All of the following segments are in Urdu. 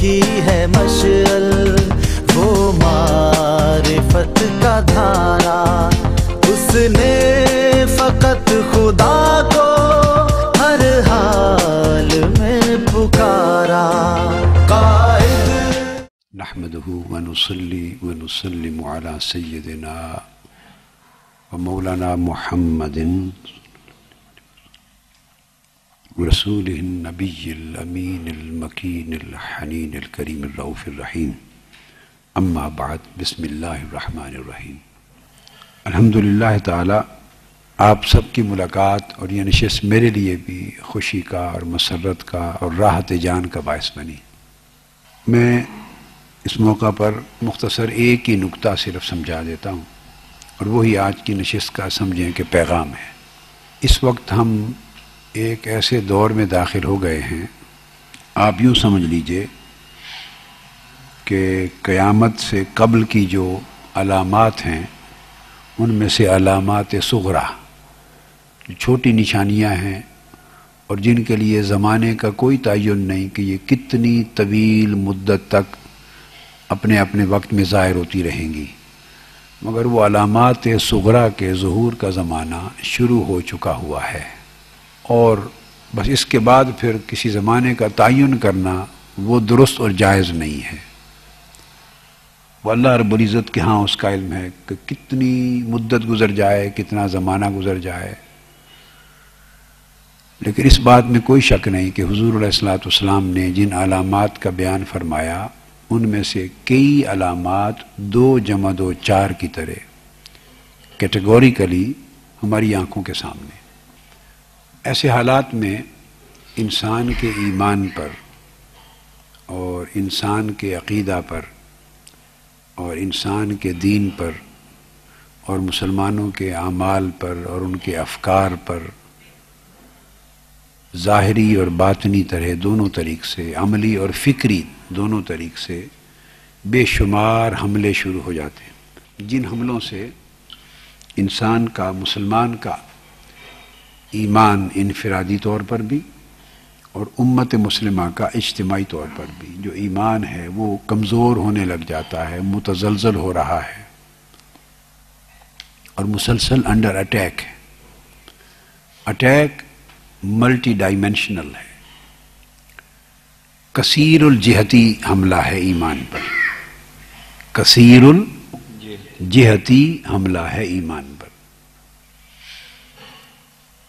کی ہے مشعل، وہ معرفت کا دھارا، اس نے فقط خدا کو ہر حال میں پکارا۔ قائد نحمده ونصلي ونسلم على سيدنا ومولانا محمد رسوله النبي الأمين المكين الحنين الكريم الرؤوف الرحيم، اما بعد، بسم اللہ الرحمن الرحیم۔ الحمدللہ تعالی آپ سب کی ملاقات اور یہ نشست میرے لیے بھی خوشی کا اور مسرت کا اور راحت جان کا باعث بنی۔ میں اس موقع پر مختصر ایک ہی نکتہ صرف سمجھا دیتا ہوں، اور وہی آج کی نشست کا سمجھیں کہ پیغام ہے۔ اس وقت ہم ایک ایسے دور میں داخل ہو گئے ہیں، آپ یوں سمجھ لیجئے کہ قیامت سے قبل کی جو علامات ہیں ان میں سے علامات صغریٰ، جو چھوٹی نشانیاں ہیں اور جن کے لیے زمانے کا کوئی تعین نہیں کہ یہ کتنی طویل مدت تک اپنے اپنے وقت میں ظاہر ہوتی رہیں گی، مگر وہ علامات صغریٰ کے ظہور کا زمانہ شروع ہو چکا ہوا ہے، اور بس اس کے بعد پھر کسی زمانے کا تعین کرنا وہ درست اور جائز نہیں ہے۔ وہ اللہ رب العزت کے ہاں اس کا علم ہے کہ کتنی مدت گزر جائے، کتنا زمانہ گزر جائے، لیکن اس بات میں کوئی شک نہیں کہ حضور علیہ السلام نے جن علامات کا بیان فرمایا ان میں سے کئی علامات 2 × 2 = 4 کی طرح کیٹیگوریکلی ہماری آنکھوں کے سامنے۔ ایسے حالات میں انسان کے ایمان پر اور انسان کے عقیدہ پر اور انسان کے دین پر اور مسلمانوں کے اعمال پر اور ان کے افکار پر ظاہری اور باطنی طرح دونوں طریق سے، عملی اور فکری دونوں طریق سے بے شمار حملے شروع ہو جاتے ہیں، جن حملوں سے انسان کا، مسلمان کا ایمان انفرادی طور پر بھی اور امت مسلمہ کا اجتماعی طور پر بھی جو ایمان ہے وہ کمزور ہونے لگ جاتا ہے، متزلزل ہو رہا ہے اور مسلسل انڈر اٹیک ہے۔ اٹیک ملٹی ڈائمینشنل ہے، کثیر الجہتی حملہ ہے ایمان پر، کثیر الجہتی حملہ ہے ایمان پر۔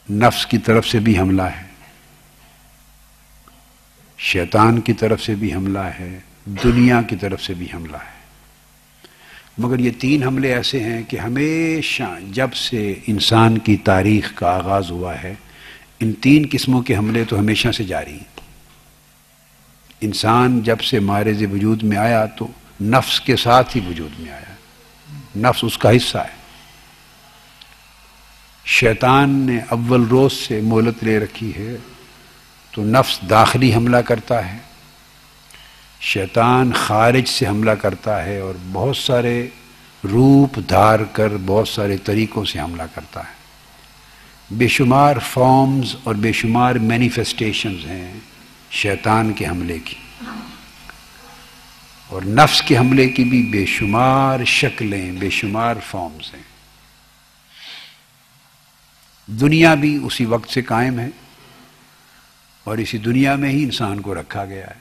نفس کی طرف سے بھی حملہ ہے، شیطان کی طرف سے بھی حملہ ہے، دنیا کی طرف سے بھی حملہ ہے، مگر یہ 3 حملے ایسے ہیں کہ ہمیشہ جب سے انسان کی تاریخ کا آغاز ہوا ہے ان 3 قسموں کے حملے تو ہمیشہ سے جاری ہیں۔ انسان جب سے معرض وجود میں آیا تو نفس کے ساتھ ہی وجود میں آیا، نفس اس کا حصہ ہے۔ شیطان نے اول روز سے مہلت لے رکھی ہے تو نفس داخلی حملہ کرتا ہے، شیطان خارج سے حملہ کرتا ہے اور بہت سارے روپ دھار کر بہت سارے طریقوں سے حملہ کرتا ہے۔ بے شمار فارمز اور بے شمار مینیفیسٹیشنز ہیں شیطان کے حملے کی، اور نفس کے حملے کی بھی بے شمار شکلیں، بے شمار فارمز ہیں۔ دنیا بھی اسی وقت سے قائم ہے اور اسی دنیا میں ہی انسان کو رکھا گیا ہے،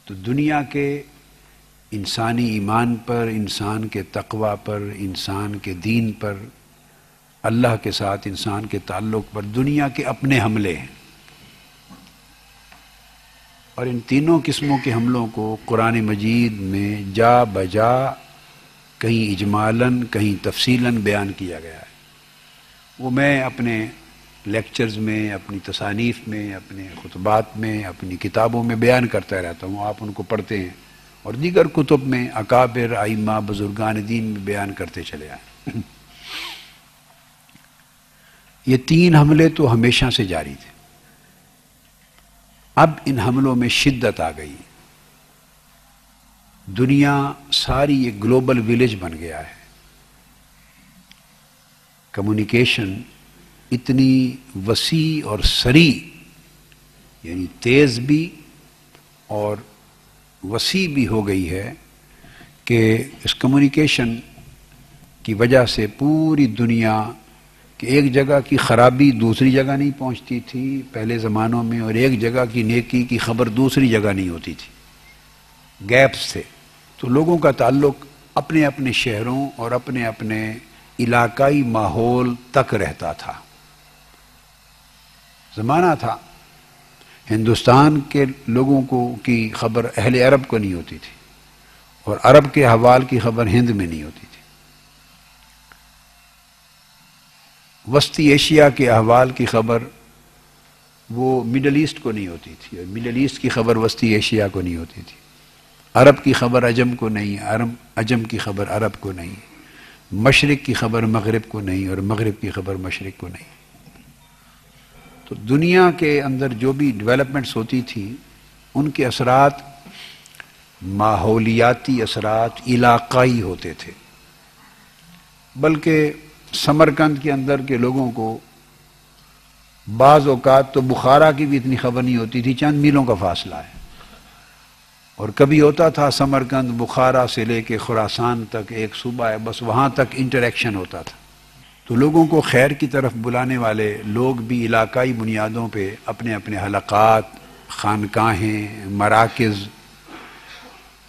تو دنیا کے انسانی ایمان پر، انسان کے تقوی پر، انسان کے دین پر، اللہ کے ساتھ انسان کے تعلق پر دنیا کے اپنے حملے ہیں، اور ان 3 قسموں کے حملوں کو قرآن مجید میں جا بجا کہیں اجمالاً کہیں تفصیلاً بیان کیا گیا ہے۔ وہ میں اپنے لیکچرز میں، اپنی تصانیف میں، اپنے خطبات میں، اپنی کتابوں میں بیان کرتا رہتا ہوں، آپ ان کو پڑھتے ہیں، اور دیگر کتب میں اکابر ائمہ بزرگان دین میں بیان کرتے چلے آئے۔ یہ 3 حملے تو ہمیشہ سے جاری تھے، اب ان حملوں میں شدت آ گئی، دنیا ساری ایک گلوبل ولیج بن گیا ہے، کمیونیکیشن اتنی وسیع اور سریع، یعنی تیز بھی اور وسیع بھی ہو گئی ہے کہ اس کمیونیکیشن کی وجہ سے پوری دنیا کہ ایک جگہ کی خرابی دوسری جگہ نہیں پہنچتی تھی پہلے زمانوں میں، اور ایک جگہ کی نیکی کی خبر دوسری جگہ نہیں ہوتی تھی، گیپس تھے. تو لوگوں کا تعلق اپنے اپنے شہروں اور اپنے اپنے علاقائی ماحول تک رہتا تھا. زمانہ تھا ہندوستان کے لوگوں کو کی خبر اہل عرب کو نہیں ہوتی تھی، اور عرب کے احوال کی خبر ہند میں نہیں ہوتی تھی. وسطی ایشیا کے احوال کی خبر وہ مڈل ایسٹ کو نہیں ہوتی تھی، اور مڈل ایسٹ کی خبر وسطی ایشیا کو نہیں ہوتی تھی. عرب کی خبر عجم کو نہیں، عجم کی خبر عرب کو نہیں، مشرق کی خبر مغرب کو نہیں، اور مغرب کی خبر مشرق کو نہیں. تو دنیا کے اندر جو بھی ڈیولپمنٹس ہوتی تھی ان کے اثرات ماحولیاتی اثرات علاقائی ہوتے تھے. بلکہ سمرقند کے اندر کے لوگوں کو بعض اوقات تو بخارا کی بھی اتنی خبر نہیں ہوتی تھی، چند میلوں کا فاصلہ ہے، اور کبھی ہوتا تھا سمرقند بخارا سے لے کے خراسان تک ایک صوبہ ہے، بس وہاں تک انٹریکشن ہوتا تھا. تو لوگوں کو خیر کی طرف بلانے والے لوگ بھی علاقائی بنیادوں پہ اپنے اپنے حلقات، خانقاہیں، مراکز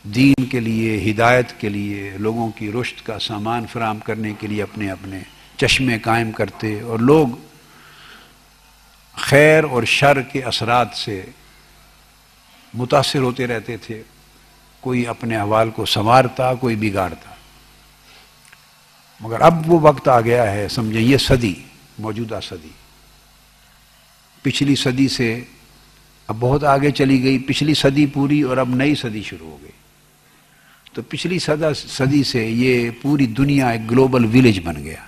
دین کے لیے، ہدایت کے لیے، لوگوں کی رشد کا سامان فراہم کرنے کے لیے اپنے اپنے چشمے قائم کرتے، اور لوگ خیر اور شر کے اثرات سے متاثر ہوتے رہتے تھے. کوئی اپنے احوال کو سنوارتا، کوئی بگاڑتا. مگر اب وہ وقت آ گیا ہے، سمجھیں یہ صدی، موجودہ صدی پچھلی صدی سے اب بہت آگے چلی گئی. پچھلی صدی پوری اور اب نئی صدی شروع ہو گئی. تو پچھلی صدی سے یہ پوری دنیا ایک گلوبل ویلیج بن گیا،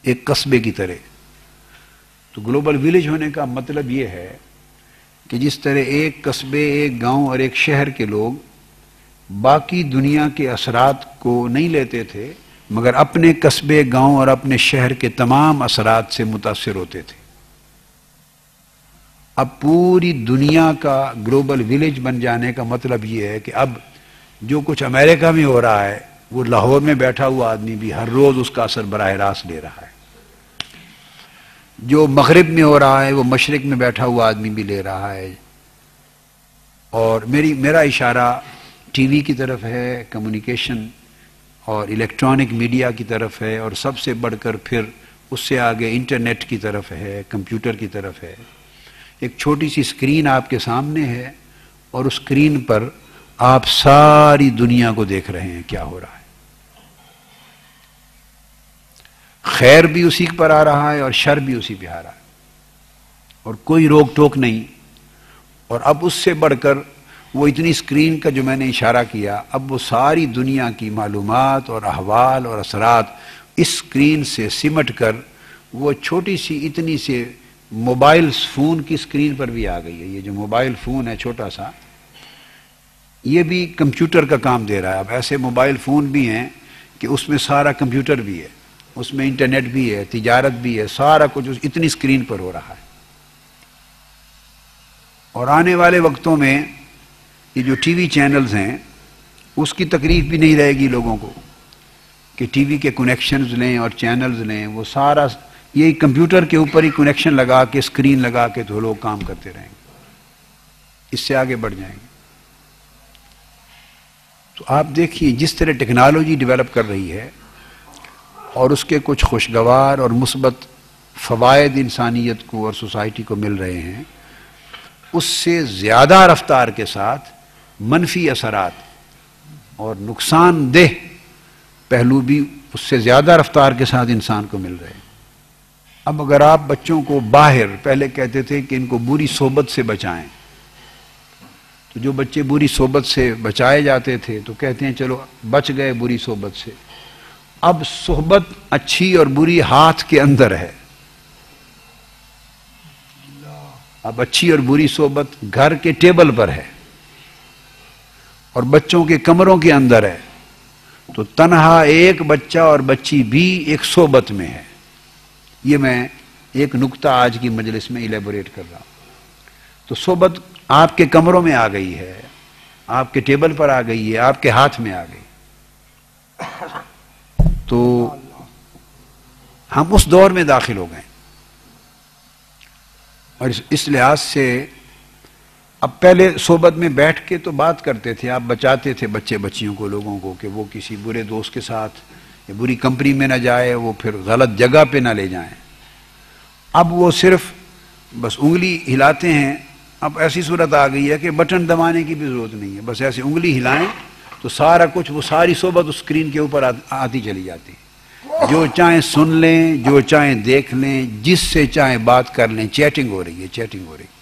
ایک قصبے کی طرح. تو گلوبل ویلیج ہونے کا مطلب یہ ہے کہ جس طرح ایک قصبے، ایک گاؤں اور ایک شہر کے لوگ باقی دنیا کے اثرات کو نہیں لیتے تھے، مگر اپنے قصبے، گاؤں اور اپنے شہر کے تمام اثرات سے متاثر ہوتے تھے، اب پوری دنیا کا گلوبل ویلیج بن جانے کا مطلب یہ ہے کہ اب جو کچھ امریکہ میں ہو رہا ہے وہ لاہور میں بیٹھا ہوا آدمی بھی ہر روز اس کا اثر براہ راست لے رہا ہے. جو مغرب میں ہو رہا ہے وہ مشرق میں بیٹھا ہوا آدمی بھی لے رہا ہے. اور میرا اشارہ ٹی وی کی طرف ہے، کمیونیکیشن اور الیکٹرانک میڈیا کی طرف ہے، اور سب سے بڑھ کر پھر اس سے آگے انٹرنیٹ کی طرف ہے، کمپیوٹر کی طرف ہے. ایک چھوٹی سی اسکرین آپ کے سامنے ہے، اور اس اسکرین پر آپ ساری دنیا کو دیکھ رہے ہیں کیا ہو رہا ہے. خیر بھی اسی پر آ رہا ہے اور شر بھی اسی پہ آ رہا ہے، اور کوئی روک ٹوک نہیں. اور اب اس سے بڑھ کر وہ اتنی اسکرین کا جو میں نے اشارہ کیا، اب وہ ساری دنیا کی معلومات اور احوال اور اثرات اس اسکرین سے سمٹ کر وہ چھوٹی سی اتنی سے موبائل فون کی اسکرین پر بھی آ گئی ہے. یہ جو موبائل فون ہے چھوٹا سا، یہ بھی کمپیوٹر کا کام دے رہا ہے. اب ایسے موبائل فون بھی ہیں کہ اس میں سارا کمپیوٹر بھی ہے، اس میں انٹرنیٹ بھی ہے، تجارت بھی ہے، سارا کچھ اتنی اسکرین پر ہو رہا ہے. اور آنے والے وقتوں میں یہ جو ٹی وی چینلز ہیں اس کی تکلیف بھی نہیں رہے گی لوگوں کو کہ ٹی وی کے کنیکشنز لیں اور چینلز لیں. وہ سارا یہی کمپیوٹر کے اوپر ہی کنیکشن لگا کے، اسکرین لگا کے تو لوگ کام کرتے رہیں گے، اس سے آگے بڑھ جائیں گے. تو آپ دیکھیے جس طرح ٹیکنالوجی ڈیولپ کر رہی ہے اور اس کے کچھ خوشگوار اور مثبت فوائد انسانیت کو اور سوسائٹی کو مل رہے ہیں، اس سے زیادہ رفتار کے ساتھ منفی اثرات اور نقصان دہ پہلو بھی اس سے زیادہ رفتار کے ساتھ انسان کو مل رہے ہیں. اب اگر آپ بچوں کو باہر، پہلے کہتے تھے کہ ان کو بری صحبت سے بچائیں، تو جو بچے بری صحبت سے بچائے جاتے تھے تو کہتے ہیں چلو بچ گئے بری صحبت سے. اب صحبت اچھی اور بری ہاتھ کے اندر ہے. اب اچھی اور بری صحبت گھر کے ٹیبل پر ہے اور بچوں کے کمروں کے اندر ہے. تو تنہا ایک بچہ اور بچی بھی ایک صحبت میں ہے. یہ میں ایک نکتہ آج کی مجلس میں الیبوریٹ کر رہا ہوں. تو صحبت آپ کے کمروں میں آ گئی ہے، آپ کے ٹیبل پر آ گئی ہے، آپ کے ہاتھ میں آ گئی. تو ہم اس دور میں داخل ہو گئے، اور اس لحاظ سے اب پہلے صحبت میں بیٹھ کے تو بات کرتے تھے، آپ بچاتے تھے بچے بچیوں کو، لوگوں کو، کہ وہ کسی برے دوست کے ساتھ یا بری کمپنی میں نہ جائے، وہ پھر غلط جگہ پہ نہ لے جائیں. اب وہ صرف بس انگلی ہلاتے ہیں. اب ایسی صورت آ گئی ہے کہ بٹن دبانے کی بھی ضرورت نہیں ہے، بس ایسے انگلی ہلائیں تو سارا کچھ، وہ ساری صحبت اس اسکرین کے اوپر آتی چلی جاتی. جو چاہیں سن لیں، جو چاہیں دیکھ لیں، جس سے چاہیں بات کر لیں. چیٹنگ ہو رہی ہے، چیٹنگ ہو رہی ہے.